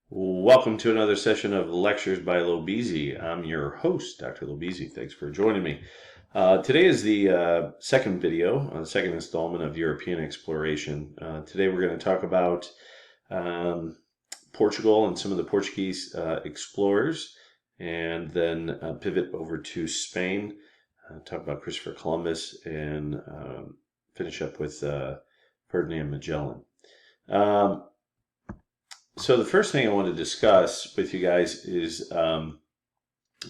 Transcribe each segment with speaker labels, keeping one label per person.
Speaker 1: Welcome to another session of Lectures by Lob-EZ. I'm your host, Dr. Lob-EZ. Thanks for joining me. Today is the second video, the second installment of European exploration. Today we're going to talk about Portugal and some of the Portuguese explorers, and then pivot over to Spain, talk about Christopher Columbus, and finish up with Ferdinand Magellan. So the first thing I want to discuss with you guys is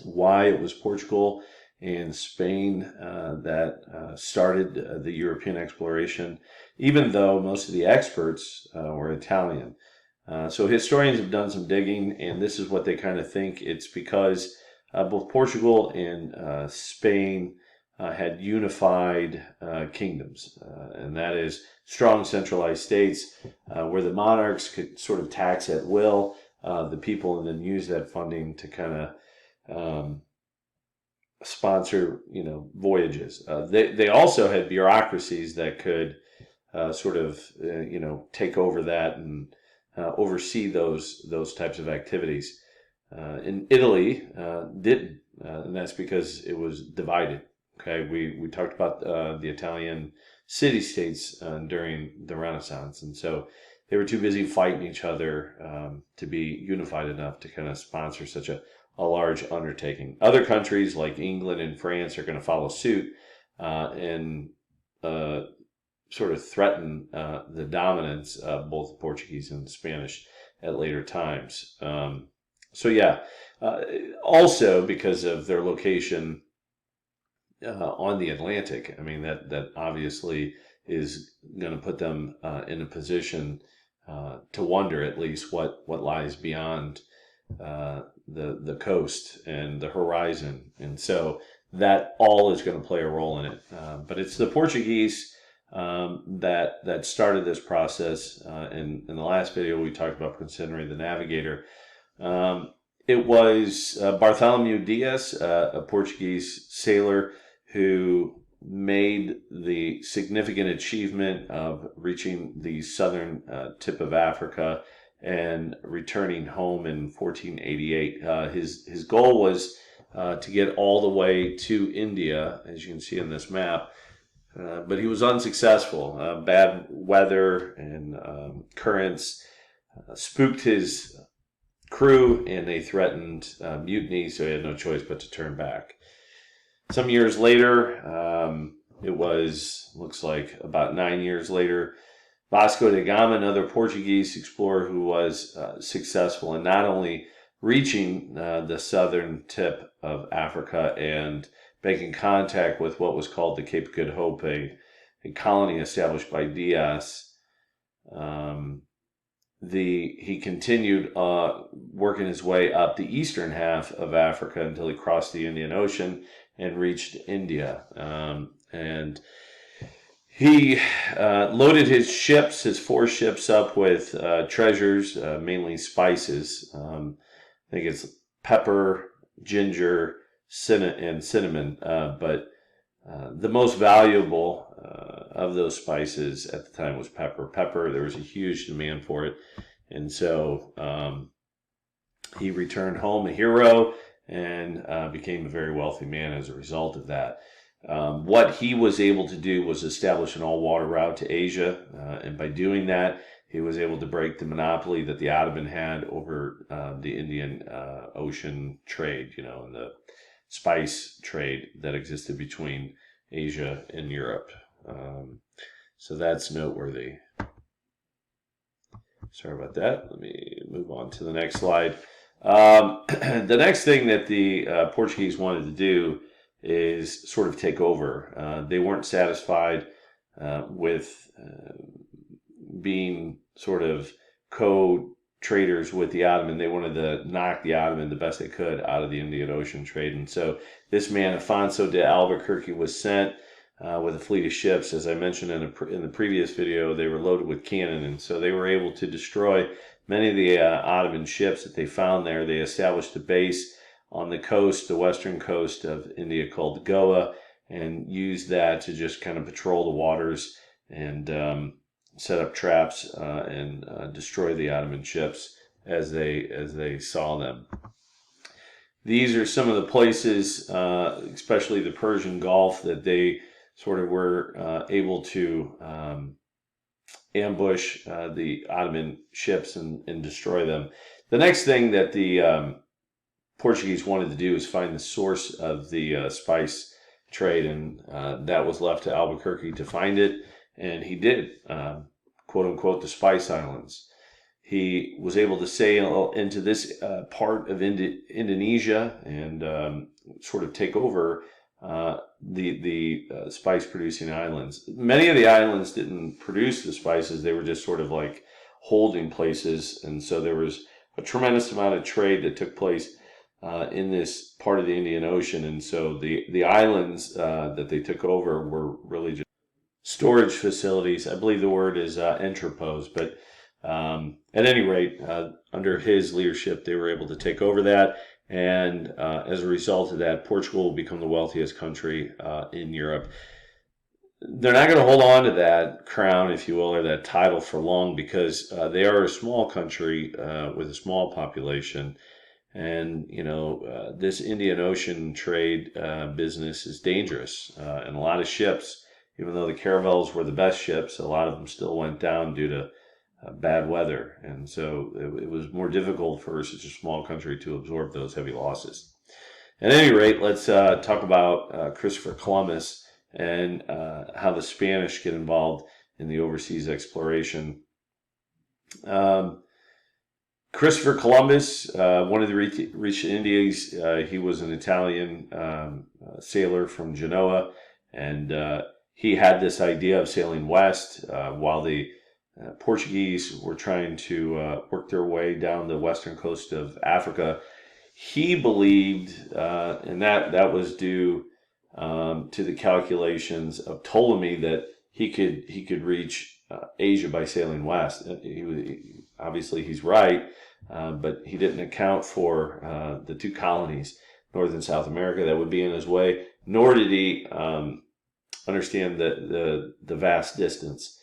Speaker 1: why it was Portugal and Spain that started the European exploration, even though most of the experts were Italian. So historians have done some digging, and this is what they kind of think. It's because both Portugal and Spain had unified kingdoms, and that is strong centralized states where the monarchs could sort of tax at will the people and then use that funding to kind of sponsor, voyages. They also had bureaucracies that could sort of, take over that and oversee those types of activities. In Italy, didn't, and that's because it was divided. Okay, we talked about the Italian city-states during the Renaissance, and so they were too busy fighting each other to be unified enough to kind of sponsor such a large undertaking. Other countries like England and France are going to follow suit and sort of threaten the dominance of both the Portuguese and the Spanish at later times. Also because of their location on the Atlantic. I mean, that obviously is going to put them in a position to wonder at least what lies beyond the coast and the horizon. And so that all is going to play a role in it. But it's the Portuguese that started this process. In the last video, we talked about considering the navigator. It was Bartholomew Diaz, a Portuguese sailor, who made the significant achievement of reaching the southern tip of Africa and returning home in 1488. His goal was to get all the way to India, as you can see on this map, but he was unsuccessful. Bad weather and currents spooked his crew, and they threatened mutiny, so he had no choice but to turn back. Some years later, looks like about 9 years later, Vasco da Gama, another Portuguese explorer who was successful in not only reaching the southern tip of Africa and making contact with what was called the Cape of Good Hope, a colony established by Diaz. He continued working his way up the eastern half of Africa until he crossed the Indian Ocean and reached India. And he loaded his 4 ships up with treasures, mainly spices. I think it's pepper, ginger, and cinnamon. But the most valuable of those spices at the time was pepper. Pepper, there was a huge demand for it. And so he returned home a hero and became a very wealthy man as a result of that. What he was able to do was establish an all-water route to Asia, and by doing that, he was able to break the monopoly that the Ottoman had over the Indian Ocean trade, and the spice trade that existed between Asia and Europe. So that's noteworthy. Sorry about that. Let me move on to the next slide. The next thing that the Portuguese wanted to do is sort of take over. They weren't satisfied with being sort of co-traders with the Ottoman. They wanted to knock the Ottoman the best they could out of the Indian Ocean trade. And so this man, Aonso de Albuquerque, was sent with a fleet of ships. As I mentioned in the previous video, they were loaded with cannon, and so they were able to destroy many of the Ottoman ships that they found there. They established a base on the coast, the western coast of India, called Goa, and used that to just kind of patrol the waters and set up traps and destroy the Ottoman ships as they saw them. These are some of the places, especially the Persian Gulf, that they sort of were able to ambush the Ottoman ships and destroy them. The next thing that the Portuguese wanted to do is find the source of the spice trade, and that was left to Albuquerque to find it, and he did, quote unquote, the Spice Islands. He was able to sail into this part of Indonesia and sort of take over the spice producing islands. Many of the islands didn't produce the spices; they were just sort of like holding places, and so there was a tremendous amount of trade that took place in this part of the Indian Ocean. And so the islands that they took over were really just storage facilities. I believe the word is entrepôts, but at any rate, under his leadership, they were able to take over that. And as a result of that, Portugal will become the wealthiest country in Europe. They're not going to hold on to that crown, if you will, or that title for long, because they are a small country with a small population. And, this Indian Ocean trade business is dangerous. And a lot of ships, even though the caravels were the best ships, a lot of them still went down due to bad weather. And so it was more difficult for such a small country to absorb those heavy losses. At any rate, let's talk about Christopher Columbus and how the Spanish get involved in the overseas exploration. Christopher Columbus, one of the reached Indies, he was an Italian sailor from Genoa, and he had this idea of sailing west while the Portuguese were trying to work their way down the western coast of Africa. He believed, and that was due to the calculations of Ptolemy, that he could reach Asia by sailing west. Obviously, he's right, but he didn't account for the two colonies, North and South America, that would be in his way. Nor did he understand the vast distance.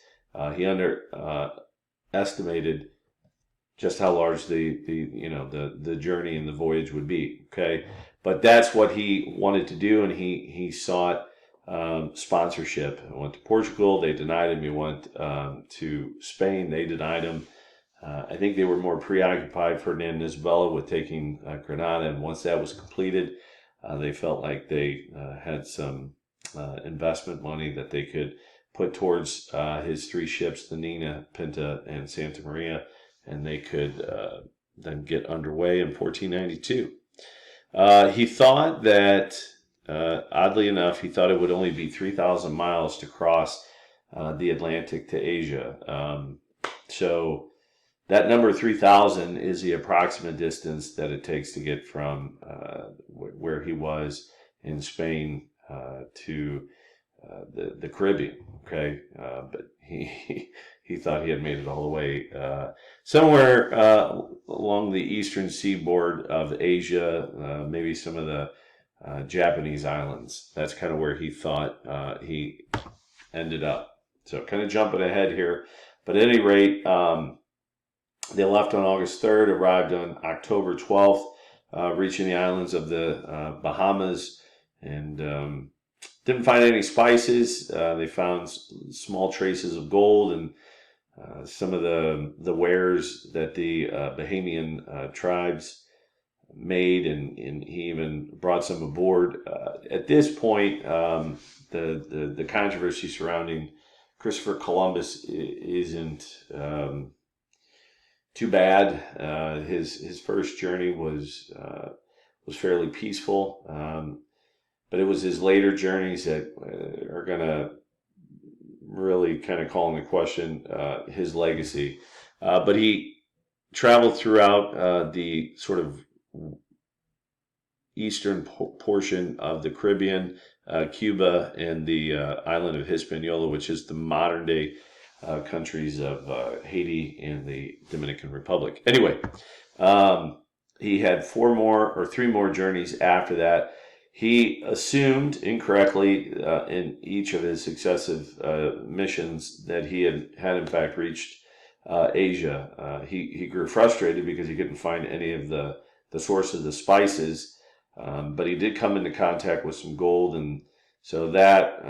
Speaker 1: He underestimated just how large the journey and the voyage would be. Okay, but that's what he wanted to do, and he sought sponsorship. He went to Portugal, they denied him. He went to Spain, they denied him. I think they were more preoccupied, Ferdinand and Isabella, with taking Granada, and once that was completed, they felt like they had some investment money that they could put towards his three ships, the Nina, Pinta, and Santa Maria, and they could then get underway in 1492. He thought that, oddly enough, he thought it would only be 3,000 miles to cross the Atlantic to Asia. So that number 3,000 is the approximate distance that it takes to get from where he was in Spain to the Caribbean. Okay, but he thought he had made it all the way somewhere along the eastern seaboard of Asia, maybe some of the Japanese islands. That's kind of where he thought he ended up. So kind of jumping ahead here, but at any rate, they left on August 3rd, arrived on October 12th, reaching the islands of the Bahamas, and didn't find any spices. They found small traces of gold and some of the wares that the Bahamian tribes made, and he even brought some aboard. At this point, the controversy surrounding Christopher Columbus isn't too bad. His first journey was fairly peaceful. But it was his later journeys that are going to really kind of call into question his legacy. But he traveled throughout the sort of eastern portion of the Caribbean, Cuba, and the island of Hispaniola, which is the modern day countries of Haiti and the Dominican Republic. Anyway, he had three more journeys after that. He assumed incorrectly in each of his successive missions that he had in fact reached Asia. He grew frustrated because he couldn't find any of the source of the spices, but he did come into contact with some gold, and so that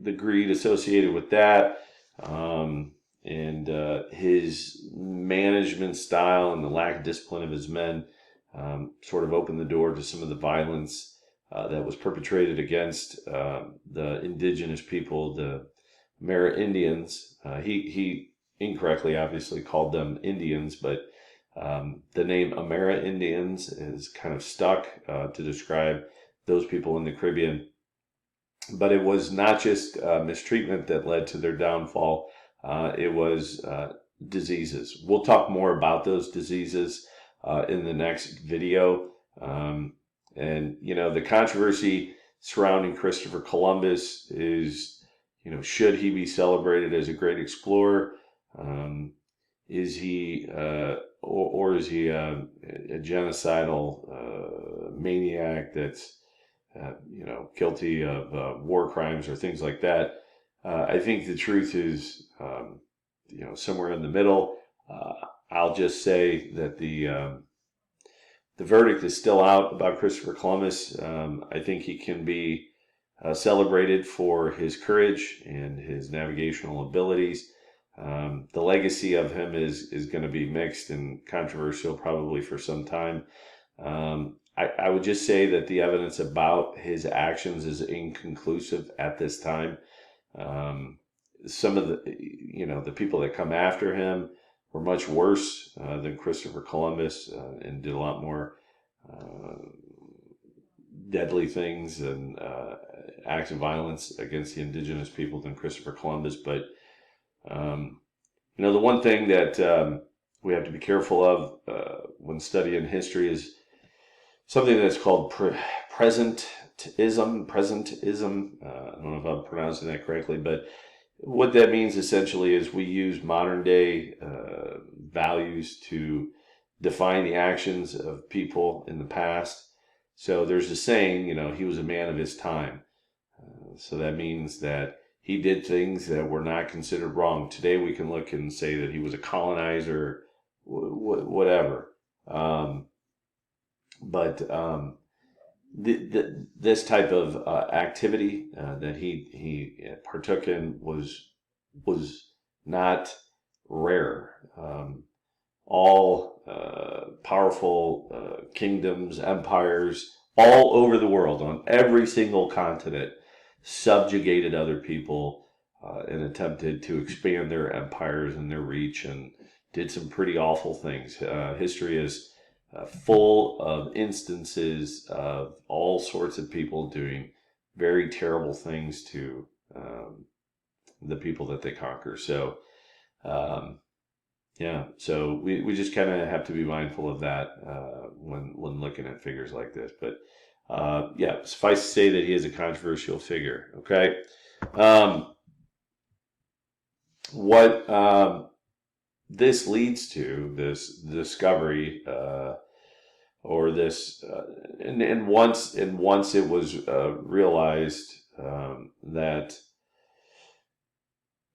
Speaker 1: the greed associated with that, and his management style and the lack of discipline of his men sort of opened the door to some of the violence that was perpetrated against the indigenous people, the Amerindians. He incorrectly, obviously, called them Indians, but the name Amerindians is kind of stuck to describe those people in the Caribbean. But it was not just mistreatment that led to their downfall. It was diseases. We'll talk more about those diseases in the next video. And, you know, the controversy surrounding Christopher Columbus is, you know, should he be celebrated as a great explorer? Is he, or is he a genocidal maniac that's, you know, guilty of war crimes or things like that? I think the truth is, you know, somewhere in the middle. I'll just say that the verdict is still out about Christopher Columbus. I think he can be celebrated for his courage and his navigational abilities. The legacy of him is going to be mixed and controversial probably for some time. I would just say that the evidence about his actions is inconclusive at this time. Some of the, you know, the people that come after him were much worse than Christopher Columbus and did a lot more deadly things and acts of violence against the indigenous people than Christopher Columbus. But, you know, the one thing that we have to be careful of when studying history is something that's called presentism. I don't know if I'm pronouncing that correctly, but what that means essentially is we use modern day values to define the actions of people in the past. So there's a saying, you know, he was a man of his time. So that means that he did things that were not considered wrong. Today we can look and say that he was a colonizer, whatever. But this type of activity that he partook in was not rare. All powerful kingdoms, empires, all over the world, on every single continent, subjugated other people and attempted to expand their empires and their reach, and did some pretty awful things. History is full of instances of all sorts of people doing very terrible things to the people that they conquer. So, yeah, so we just kind of have to be mindful of that when looking at figures like this. But yeah, suffice to say that he is a controversial figure. Okay, what this leads to, this discovery, or this, and once it was realized that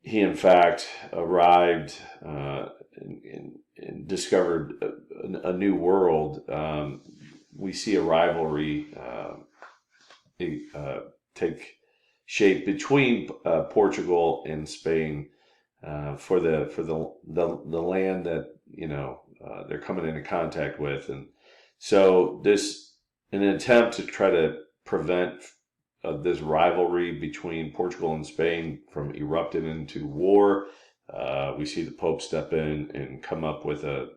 Speaker 1: he in fact arrived and discovered a new world, we see a rivalry take shape between Portugal and Spain for the land that, you know, they're coming into contact with. And so this, in an attempt to try to prevent this rivalry between Portugal and Spain from erupting into war, we see the Pope step in and come up with a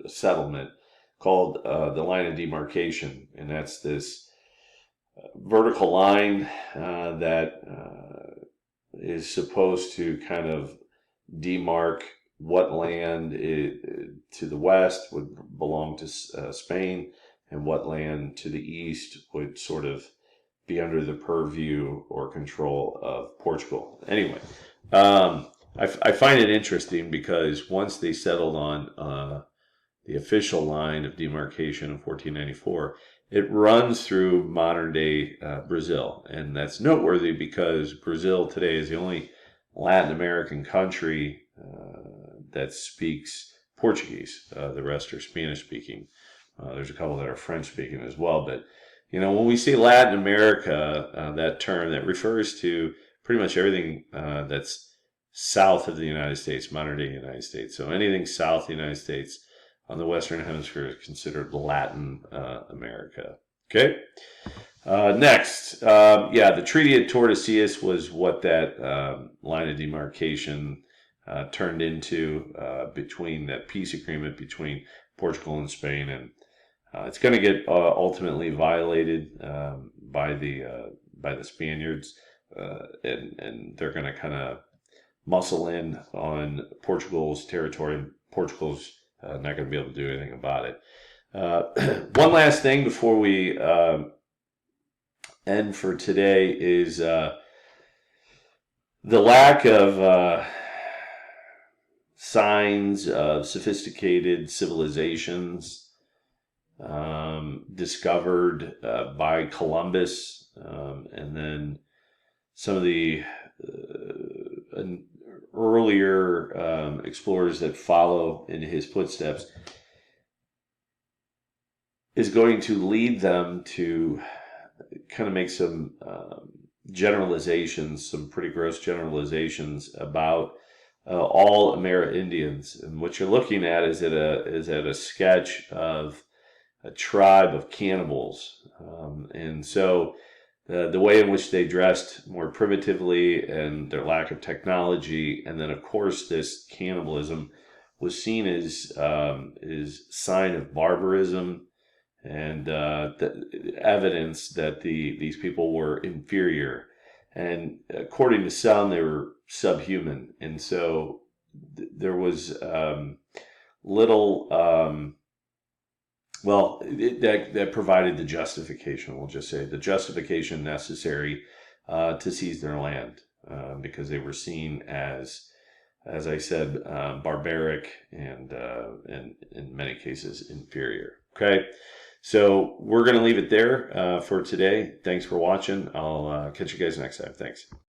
Speaker 1: settlement called the line of demarcation. And that's this vertical line that is supposed to kind of demark what land to the west would belong to Spain, and what land to the east would sort of be under the purview or control of Portugal. Anyway, I find it interesting because once they settled on the official line of demarcation of 1494, it runs through modern day Brazil. And that's noteworthy because Brazil today is the only Latin American country that speaks Portuguese. The rest are Spanish speaking. There's a couple that are French speaking as well. But, when we say Latin America, that term, that refers to pretty much everything that's south of the United States, modern day United States. So anything south of the United States on the Western Hemisphere is considered Latin America. Okay. Next, the Treaty of Tordesillas was what that line of demarcation turned into between that peace agreement between Portugal and Spain, and it's going to get ultimately violated by the Spaniards, and they're going to kind of muscle in on Portugal's territory, and Portugal's not going to be able to do anything about it. One last thing before we end for today is the lack of signs of sophisticated civilizations discovered by Columbus, and then some of the earlier explorers that follow in his footsteps, is going to lead them to kind of make some generalizations, some pretty gross generalizations about all Amerindians. And what you're looking at is at a sketch of a tribe of cannibals, and so the way in which they dressed more primitively, and their lack of technology, and then of course this cannibalism was seen as sign of barbarism, and the evidence that these people were inferior, and according to some they were subhuman, and so there was little that provided the justification, we'll just say the justification necessary to seize their land, because they were seen as I said, barbaric, and in many cases inferior. Okay. So we're going to leave it there for today. Thanks for watching. I'll catch you guys next time. Thanks.